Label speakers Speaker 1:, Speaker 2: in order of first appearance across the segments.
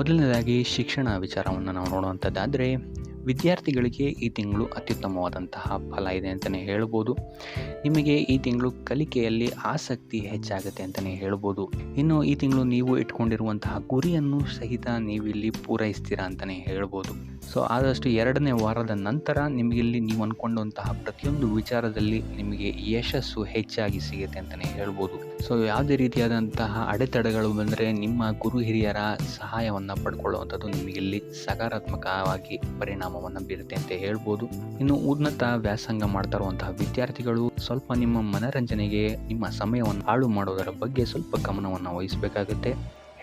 Speaker 1: ಮೊದಲನೇದಾಗಿ ಶಿಕ್ಷಣ ವಿಚಾರವನ್ನು ನಾವು ನೋಡುವಂಥದ್ದಾದರೆ, ವಿದ್ಯಾರ್ಥಿಗಳಿಗೆ ಈ ತಿಂಗಳು ಅತ್ಯುತ್ತಮವಾದಂತಹ ಫಲ ಇದೆ ಅಂತಲೇ ಹೇಳ್ಬೋದು. ನಿಮಗೆ ಈ ತಿಂಗಳು ಕಲಿಕೆಯಲ್ಲಿ ಆಸಕ್ತಿ ಹೆಚ್ಚಾಗುತ್ತೆ ಅಂತಲೇ ಹೇಳ್ಬೋದು. ಇನ್ನು ಈ ತಿಂಗಳು ನೀವು ಇಟ್ಕೊಂಡಿರುವಂತಹ ಗುರಿಯನ್ನು ಸಹಿತ ನೀವಿಲ್ಲಿ ಪೂರೈಸ್ತೀರಾ ಅಂತಲೇ ಹೇಳ್ಬೋದು. ಸೊ ಆದಷ್ಟು 2ನೇ ವಾರದ ನಂತರ ನಿಮಗಿಲ್ಲಿ ನೀವು ಅಂದ್ಕೊಂಡಂತಹ ಪ್ರತಿಯೊಂದು ವಿಚಾರದಲ್ಲಿ ನಿಮಗೆ ಯಶಸ್ಸು ಹೆಚ್ಚಾಗಿ ಸಿಗುತ್ತೆ ಅಂತಲೇ ಹೇಳ್ಬೋದು. ಸೊ ಯಾವುದೇ ರೀತಿಯಾದಂತಹ ಅಡೆತಡೆಗಳು ಬಂದರೆ ನಿಮ್ಮ ಗುರು ಹಿರಿಯರ ಸಹಾಯವನ್ನು ಪಡ್ಕೊಳ್ಳುವಂಥದ್ದು ನಿಮಗಿಲ್ಲಿ ಸಕಾರಾತ್ಮಕವಾಗಿ ಪರಿಣಾಮವನ್ನು ಬೀರುತ್ತೆ ಅಂತ ಹೇಳ್ಬೋದು. ಇನ್ನು ಉನ್ನತ ವ್ಯಾಸಂಗ ಮಾಡ್ತಾ ಇರುವಂತಹ ವಿದ್ಯಾರ್ಥಿಗಳು ಸ್ವಲ್ಪ ನಿಮ್ಮ ಮನರಂಜನೆಗೆ ನಿಮ್ಮ ಸಮಯವನ್ನು ಹಾಳು ಮಾಡೋದರ ಬಗ್ಗೆ ಸ್ವಲ್ಪ ಗಮನವನ್ನು ವಹಿಸಬೇಕಾಗುತ್ತೆ.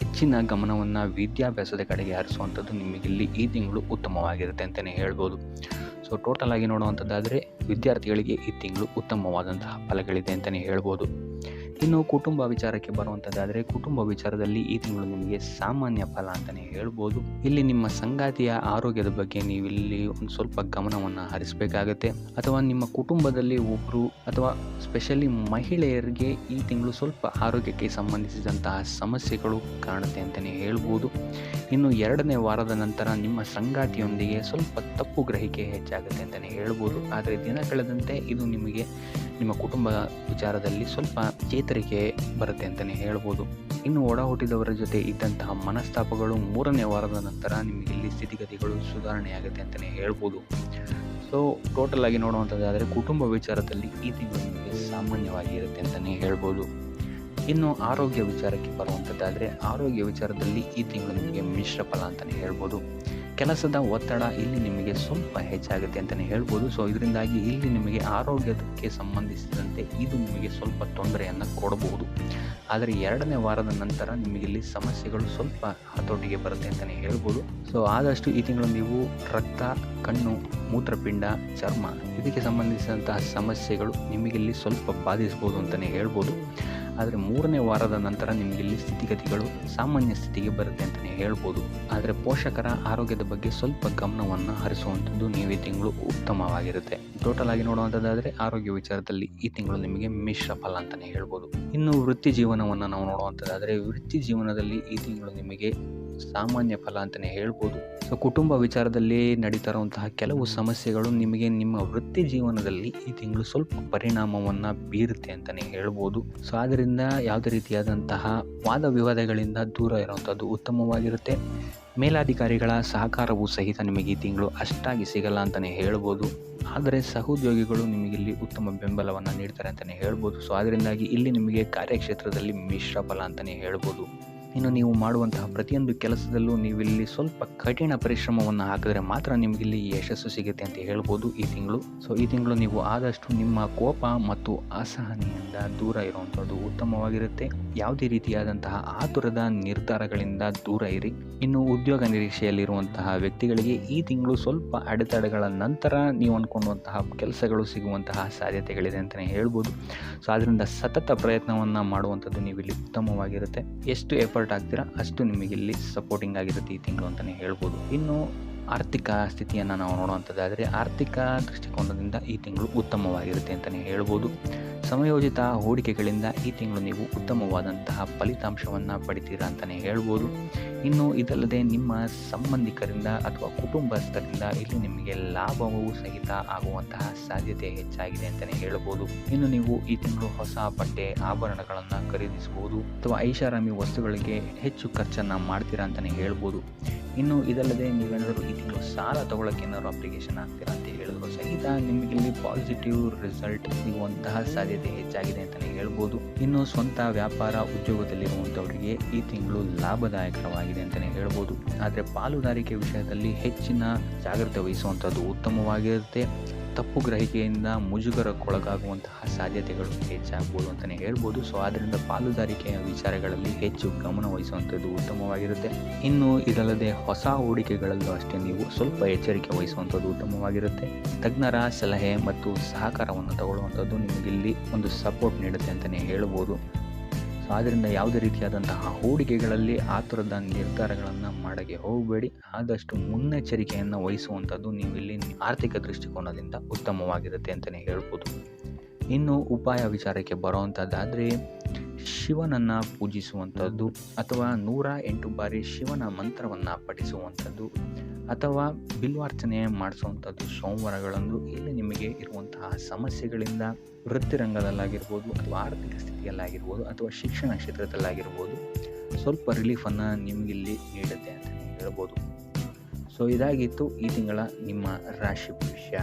Speaker 1: ಹೆಚ್ಚಿನ ಗಮನವನ್ನು ವಿದ್ಯಾಭ್ಯಾಸದ ಕಡೆಗೆ ಹರಿಸುವಂಥದ್ದು ನಿಮಗಿಲ್ಲಿ ಈ ತಿಂಗಳು ಉತ್ತಮವಾಗಿರುತ್ತೆ ಅಂತಲೇ ಹೇಳ್ಬೋದು. ಸೊ ಟೋಟಲ್ ಆಗಿ ನೋಡುವಂಥದ್ದಾದರೆ ವಿದ್ಯಾರ್ಥಿಗಳಿಗೆ ಈ ತಿಂಗಳು ಉತ್ತಮವಾದಂತಹ ಫಲಗಳಿದೆ ಅಂತಲೇ ಹೇಳ್ಬೋದು. ಇನ್ನು ಕುಟುಂಬ ವಿಚಾರಕ್ಕೆ ಬರುವಂಥದ್ದಾದರೆ, ಕುಟುಂಬ ವಿಚಾರದಲ್ಲಿ ಈ ತಿಂಗಳು ನಿಮಗೆ ಸಾಮಾನ್ಯ ಫಲ ಅಂತಲೇ ಹೇಳ್ಬೋದು. ಇಲ್ಲಿ ನಿಮ್ಮ ಸಂಗಾತಿಯ ಆರೋಗ್ಯದ ಬಗ್ಗೆ ನೀವಿಲ್ಲಿ ಒಂದು ಸ್ವಲ್ಪ ಗಮನವನ್ನು ಹರಿಸಬೇಕಾಗತ್ತೆ. ಅಥವಾ ನಿಮ್ಮ ಕುಟುಂಬದಲ್ಲಿ ಒಬ್ಬರು ಅಥವಾ ಸ್ಪೆಷಲಿ ಮಹಿಳೆಯರಿಗೆ ಈ ತಿಂಗಳು ಸ್ವಲ್ಪ ಆರೋಗ್ಯಕ್ಕೆ ಸಂಬಂಧಿಸಿದಂತಹ ಸಮಸ್ಯೆಗಳು ಕಾಣುತ್ತೆ ಅಂತಲೇ ಹೇಳ್ಬೋದು. ಇನ್ನು 2ನೇ ವಾರದ ನಂತರ ನಿಮ್ಮ ಸಂಗಾತಿಯೊಂದಿಗೆ ಸ್ವಲ್ಪ ತಪ್ಪು ಗ್ರಹಿಕೆ ಹೆಚ್ಚಾಗುತ್ತೆ ಅಂತಲೇ ಹೇಳ್ಬೋದು. ಆದರೆ ದಿನ ಕಳೆದಂತೆ ಇದು ನಿಮಗೆ ನಿಮ್ಮ ಕುಟುಂಬ ವಿಚಾರದಲ್ಲಿ ಸ್ವಲ್ಪ ಚೇತರಿಕೆ ಬರುತ್ತೆ ಅಂತಲೇ ಹೇಳ್ಬೋದು. ಇನ್ನು ಒಡ ಹುಟ್ಟಿದವರ ಜೊತೆ ಇದ್ದಂತಹ ಮನಸ್ತಾಪಗಳು 3ನೇ ವಾರದ ನಂತರ ನಿಮಗಿಲ್ಲಿ ಸ್ಥಿತಿಗತಿಗಳು ಸುಧಾರಣೆಯಾಗುತ್ತೆ ಅಂತಲೇ ಹೇಳ್ಬೋದು. ಸೊ ಟೋಟಲ್ ಆಗಿ ನೋಡುವಂಥದ್ದಾದರೆ ಕುಟುಂಬ ವಿಚಾರದಲ್ಲಿ ಈ ತಿಂಗಳು ನಿಮಗೆ ಸಾಮಾನ್ಯವಾಗಿ ಇರುತ್ತೆ ಅಂತಲೇ ಹೇಳ್ಬೋದು. ಇನ್ನು ಆರೋಗ್ಯ ವಿಚಾರಕ್ಕೆ ಬರುವಂಥದ್ದಾದರೆ, ಆರೋಗ್ಯ ವಿಚಾರದಲ್ಲಿ ಈ ತಿಂಗಳು ನಿಮಗೆ ಮಿಶ್ರ ಫಲ ಅಂತಲೇ ಹೇಳ್ಬೋದು. ಕೆಲಸದ ಒತ್ತಡ ಇಲ್ಲಿ ನಿಮಗೆ ಸ್ವಲ್ಪ ಹೆಚ್ಚಾಗುತ್ತೆ ಅಂತಲೇ ಹೇಳ್ಬೋದು. ಸೊ ಇದರಿಂದಾಗಿ ಇಲ್ಲಿ ನಿಮಗೆ ಆರೋಗ್ಯಕ್ಕೆ ಸಂಬಂಧಿಸಿದಂತೆ ಇದು ನಿಮಗೆ ಸ್ವಲ್ಪ ತೊಂದರೆಯನ್ನು ಕೊಡಬಹುದು. ಆದರೆ 2ನೇ ವಾರದ ನಂತರ ನಿಮಗಿಲ್ಲಿ ಸಮಸ್ಯೆಗಳು ಸ್ವಲ್ಪ ಹತೋಟಿಗೆ ಬರುತ್ತೆ ಅಂತಲೇ ಹೇಳ್ಬೋದು. ಸೊ ಆದಷ್ಟು ಈ ತಿಂಗಳು ನೀವು ರಕ್ತ, ಕಣ್ಣು, ಮೂತ್ರಪಿಂಡ, ಚರ್ಮ ಇದಕ್ಕೆ ಸಂಬಂಧಿಸಿದಂತಹ ಸಮಸ್ಯೆಗಳು ನಿಮಗಿಲ್ಲಿ ಸ್ವಲ್ಪ ಬಾಧಿಸ್ಬೋದು ಅಂತಲೇ ಹೇಳ್ಬೋದು. ಆದರೆ 3ನೇ ವಾರದ ನಂತರ ನಿಮಗಿಲ್ಲಿ ಸ್ಥಿತಿಗತಿಗಳು ಸಾಮಾನ್ಯ ಸ್ಥಿತಿಗೆ ಬರುತ್ತೆ ಅಂತಲೇ ಹೇಳ್ಬೋದು. ಆದರೆ ಪೋಷಕರ ಆರೋಗ್ಯದ ಬಗ್ಗೆ ಸ್ವಲ್ಪ ಗಮನವನ್ನು ಹರಿಸುವಂಥದ್ದು ನೀವು ಈ ತಿಂಗಳು ಉತ್ತಮವಾಗಿರುತ್ತೆ. ಟೋಟಲ್ ಆಗಿ ನೋಡುವಂಥದ್ದಾದರೆ ಆರೋಗ್ಯ ವಿಚಾರದಲ್ಲಿ ಈ ತಿಂಗಳು ನಿಮಗೆ ಮಿಶ್ರ ಫಲ ಅಂತಲೇ ಹೇಳ್ಬೋದು. ಇನ್ನು ವೃತ್ತಿ ಜೀವನವನ್ನು ನಾವು ನೋಡುವಂಥದ್ದಾದರೆ, ವೃತ್ತಿ ಜೀವನದಲ್ಲಿ ಈ ತಿಂಗಳು ನಿಮಗೆ ಸಾಮಾನ್ಯ ಫಲ ಅಂತಲೇ ಹೇಳ್ಬೋದು. ಸೊ ಕುಟುಂಬ ವಿಚಾರದಲ್ಲಿ ನಡೀತಾ ಇರುವಂತಹ ಕೆಲವು ಸಮಸ್ಯೆಗಳು ನಿಮಗೆ ನಿಮ್ಮ ವೃತ್ತಿ ಜೀವನದಲ್ಲಿ ಈ ತಿಂಗಳು ಸ್ವಲ್ಪ ಪರಿಣಾಮವನ್ನು ಬೀರುತ್ತೆ ಅಂತಲೇ ಹೇಳ್ಬೋದು. ಸೊ ಆದ್ದರಿಂದ ಯಾವುದೇ ರೀತಿಯಾದಂತಹ ವಾದ ವಿವಾದಗಳಿಂದ ದೂರ ಇರುವಂಥದ್ದು ಉತ್ತಮವಾಗಿರುತ್ತೆ. ಮೇಲಾಧಿಕಾರಿಗಳ ಸಹಕಾರವೂ ಸಹಿತ ನಿಮಗೆ ಈ ತಿಂಗಳು ಅಷ್ಟಾಗಿ ಸಿಗಲ್ಲ ಅಂತಲೇ ಹೇಳ್ಬೋದು. ಆದರೆ ಸಹೋದ್ಯೋಗಿಗಳು ನಿಮಗಿಲ್ಲಿ ಉತ್ತಮ ಬೆಂಬಲವನ್ನು ನೀಡ್ತಾರೆ ಅಂತಲೇ ಹೇಳ್ಬೋದು. ಸೊ ಅದರಿಂದಾಗಿ ಇಲ್ಲಿ ನಿಮಗೆ ಕಾರ್ಯಕ್ಷೇತ್ರದಲ್ಲಿ ಮಿಶ್ರ ಫಲ ಅಂತಲೇ ಹೇಳ್ಬೋದು. ಇನ್ನು ನೀವು ಮಾಡುವಂತಹ ಪ್ರತಿಯೊಂದು ಕೆಲಸದಲ್ಲೂ ನೀವಿಲ್ಲಿ ಸ್ವಲ್ಪ ಕಠಿಣ ಪರಿಶ್ರಮವನ್ನು ಹಾಕಿದ್ರೆ ಮಾತ್ರ ನಿಮಗಿಲ್ಲಿ ಯಶಸ್ಸು ಸಿಗುತ್ತೆ ಅಂತ ಹೇಳ್ಬೋದು ಈ ತಿಂಗಳು. ಸೊ ಈ ತಿಂಗಳು ನೀವು ಆದಷ್ಟು ನಿಮ್ಮ ಕೋಪ ಮತ್ತು ಅಸಹನೆಯಿಂದ ದೂರ ಇರುವಂಥದ್ದು ಉತ್ತಮವಾಗಿರುತ್ತೆ. ಯಾವುದೇ ರೀತಿಯಾದಂತಹ ಆತುರದ ನಿರ್ಧಾರಗಳಿಂದ ದೂರ ಇರಿ. ಇನ್ನು ಉದ್ಯೋಗ ನಿರೀಕ್ಷೆಯಲ್ಲಿರುವಂತಹ ವ್ಯಕ್ತಿಗಳಿಗೆ ಈ ತಿಂಗಳು ಸ್ವಲ್ಪ ಅಡೆತಡೆಗಳ ನಂತರ ನೀವು ಅಂದ್ಕೊಂಡಂತಹ ಕೆಲಸಗಳು ಸಿಗುವಂತಹ ಸಾಧ್ಯತೆಗಳಿದೆ ಅಂತಲೇ ಹೇಳ್ಬೋದು. ಸೊ ಅದರಿಂದ ಸತತ ಪ್ರಯತ್ನವನ್ನು ಮಾಡುವಂಥದ್ದು ನೀವಿಲ್ಲಿ ಉತ್ತಮವಾಗಿರುತ್ತೆ. ಎಷ್ಟು ಎಫರ್ಟ್ ಆಗ್ತೀರಾ ಅಷ್ಟು ನಿಮಗಿಲ್ಲಿ ಸಪೋರ್ಟಿಂಗ್ ಆಗಿರುತ್ತೆ ಈ ತಿಂಗಳು ಅಂತಲೇ ಹೇಳ್ಬೋದು. ಇನ್ನು ಆರ್ಥಿಕ ಸ್ಥಿತಿಯನ್ನು ನಾವು ನೋಡುವಂಥದ್ದಾದರೆ, ಆರ್ಥಿಕ ದೃಷ್ಟಿಕೋನದಿಂದ ಈ ತಿಂಗಳು ಉತ್ತಮವಾಗಿರುತ್ತೆ ಅಂತಲೇ ಹೇಳ್ಬೋದು. ಸಮಯೋಚಿತ ಹೂಡಿಕೆಗಳಿಂದ ಈ ತಿಂಗಳು ನೀವು ಉತ್ತಮವಾದಂತಹ ಫಲಿತಾಂಶವನ್ನು ಪಡಿತೀರಾ ಅಂತಲೇ ಹೇಳ್ಬೋದು. ಇನ್ನು ಇದಲ್ಲದೆ ನಿಮ್ಮ ಸಂಬಂಧಿಕರಿಂದ ಅಥವಾ ಕುಟುಂಬಸ್ಥರಿಂದ ಇಲ್ಲಿ ನಿಮಗೆ ಲಾಭವೂ ಸಹಿತ ಆಗುವಂತಹ ಸಾಧ್ಯತೆ ಹೆಚ್ಚಾಗಿದೆ ಅಂತಲೇ ಹೇಳ್ಬೋದು. ಇನ್ನು ನೀವು ಈ ತಿಂಗಳು ಹೊಸ ಬಟ್ಟೆ, ಆಭರಣಗಳನ್ನು ಖರೀದಿಸಬಹುದು ಅಥವಾ ಐಷಾರಾಮಿ ವಸ್ತುಗಳಿಗೆ ಹೆಚ್ಚು ಖರ್ಚನ್ನು ಮಾಡ್ತೀರಾ ಅಂತಲೇ ಹೇಳ್ಬೋದು. ಇನ್ನು ಇದಲ್ಲದೆ ನೀವೇನಾದರೂ ಈ ತಿಂಗಳು ಸಾಲ ತಗೊಳ್ಳೋಕೆ ಏನಾದರೂ ಅಪ್ಲಿಕೇಶನ್ ಆಗ್ತೀರಾ ಅಂತ ಹೇಳಿದ್ರು ಸಹಿತ ನಿಮಗಿಲ್ಲಿ ಪಾಸಿಟಿವ್ ರಿಸಲ್ಟ್ ಸಿಗುವಂತಹ ಸಾಧ್ಯತೆ ಹೆಚ್ಚಾಗಿದೆ ಅಂತಲೇ ಹೇಳ್ಬೋದು. ಇನ್ನು ಸ್ವಂತ ವ್ಯಾಪಾರ ಉದ್ಯೋಗದಲ್ಲಿರುವಂಥವರಿಗೆ ಈ ತಿಂಗಳು ಲಾಭದಾಯಕರವಾಗಿದೆ ಅಂತಲೇ ಹೇಳ್ಬೋದು. ಆದರೆ ಪಾಲುದಾರಿಕೆ ವಿಷಯದಲ್ಲಿ ಹೆಚ್ಚಿನ ಜಾಗ್ರತೆ ವಹಿಸುವಂಥದ್ದು ಉತ್ತಮವಾಗಿರುತ್ತೆ. ತಪ್ಪು ಗ್ರಹಿಕೆಯಿಂದ ಮುಜುಗರಕ್ಕೊಳಗಾಗುವಂತಹ ಸಾಧ್ಯತೆಗಳು ಹೆಚ್ಚಾಗ್ಬೋದು ಅಂತಲೇ ಹೇಳ್ಬೋದು. ಸೊ ಆದ್ದರಿಂದ ಪಾಲುದಾರಿಕೆಯ ವಿಚಾರಗಳಲ್ಲಿ ಹೆಚ್ಚು ಗಮನ ವಹಿಸುವಂಥದ್ದು ಉತ್ತಮವಾಗಿರುತ್ತೆ. ಇನ್ನು ಇದಲ್ಲದೆ ಹೊಸ ಹೂಡಿಕೆಗಳಲ್ಲೂ ಅಷ್ಟೇ ನೀವು ಸ್ವಲ್ಪ ಎಚ್ಚರಿಕೆ ವಹಿಸುವಂಥದ್ದು ಉತ್ತಮವಾಗಿರುತ್ತೆ. ತಜ್ಞರ ಸಲಹೆ ಮತ್ತು ಸಹಕಾರವನ್ನು ತಗೊಳ್ಳುವಂಥದ್ದು ನಿಮಗಿಲ್ಲಿ ಒಂದು ಸಪೋರ್ಟ್ ನೀಡುತ್ತೆ ಅಂತಲೇ ಹೇಳ್ಬೋದು. ಸೊ ಆದ್ದರಿಂದ ಯಾವುದೇ ರೀತಿಯಾದಂತಹ ಹೂಡಿಕೆಗಳಲ್ಲಿ ಆತುರದ ನಿರ್ಧಾರಗಳನ್ನು ಮಾಡೋಕ್ಕೆ ಹೋಗಬೇಡಿ. ಆದಷ್ಟು ಮುನ್ನೆಚ್ಚರಿಕೆಯನ್ನು ವಹಿಸುವಂಥದ್ದು ನೀವು ಇಲ್ಲಿ ಆರ್ಥಿಕ ದೃಷ್ಟಿಕೋನದಿಂದ ಉತ್ತಮವಾಗಿರುತ್ತೆ ಅಂತಲೇ ಹೇಳ್ಬೋದು. ಇನ್ನು ಉಪಾಯ ವಿಚಾರಕ್ಕೆ ಬರುವಂಥದ್ದಾದರೆ, ಶಿವನನ್ನು ಪೂಜಿಸುವಂಥದ್ದು ಅಥವಾ 108 ಬಾರಿ ಶಿವನ ಮಂತ್ರವನ್ನು ಪಠಿಸುವಂಥದ್ದು ಅಥವಾ ಬಿಲ್ವಾರ್ಚನೆ ಮಾಡಿಸುವಂಥದ್ದು ಸೋಮವಾರಗಳಂದು ಇಲ್ಲಿ ನಿಮಗೆ ಇರುವಂತಹ ಸಮಸ್ಯೆಗಳಿಂದ ವೃತ್ತಿರಂಗದಲ್ಲಾಗಿರ್ಬೋದು ಅಥವಾ ಆರ್ಥಿಕ ಸ್ಥಿತಿಯಲ್ಲಾಗಿರ್ಬೋದು ಅಥವಾ ಶಿಕ್ಷಣ ಕ್ಷೇತ್ರದಲ್ಲಾಗಿರ್ಬೋದು ಸ್ವಲ್ಪ ರಿಲೀಫನ್ನು ನಿಮಗಿಲ್ಲಿ ನೀಡುತ್ತೆ ಅಂತಲೇ ಹೇಳ್ಬೋದು. ಸೊ ಇದಾಗಿತ್ತು ಈ ತಿಂಗಳ ನಿಮ್ಮ ರಾಶಿ ಭವಿಷ್ಯ.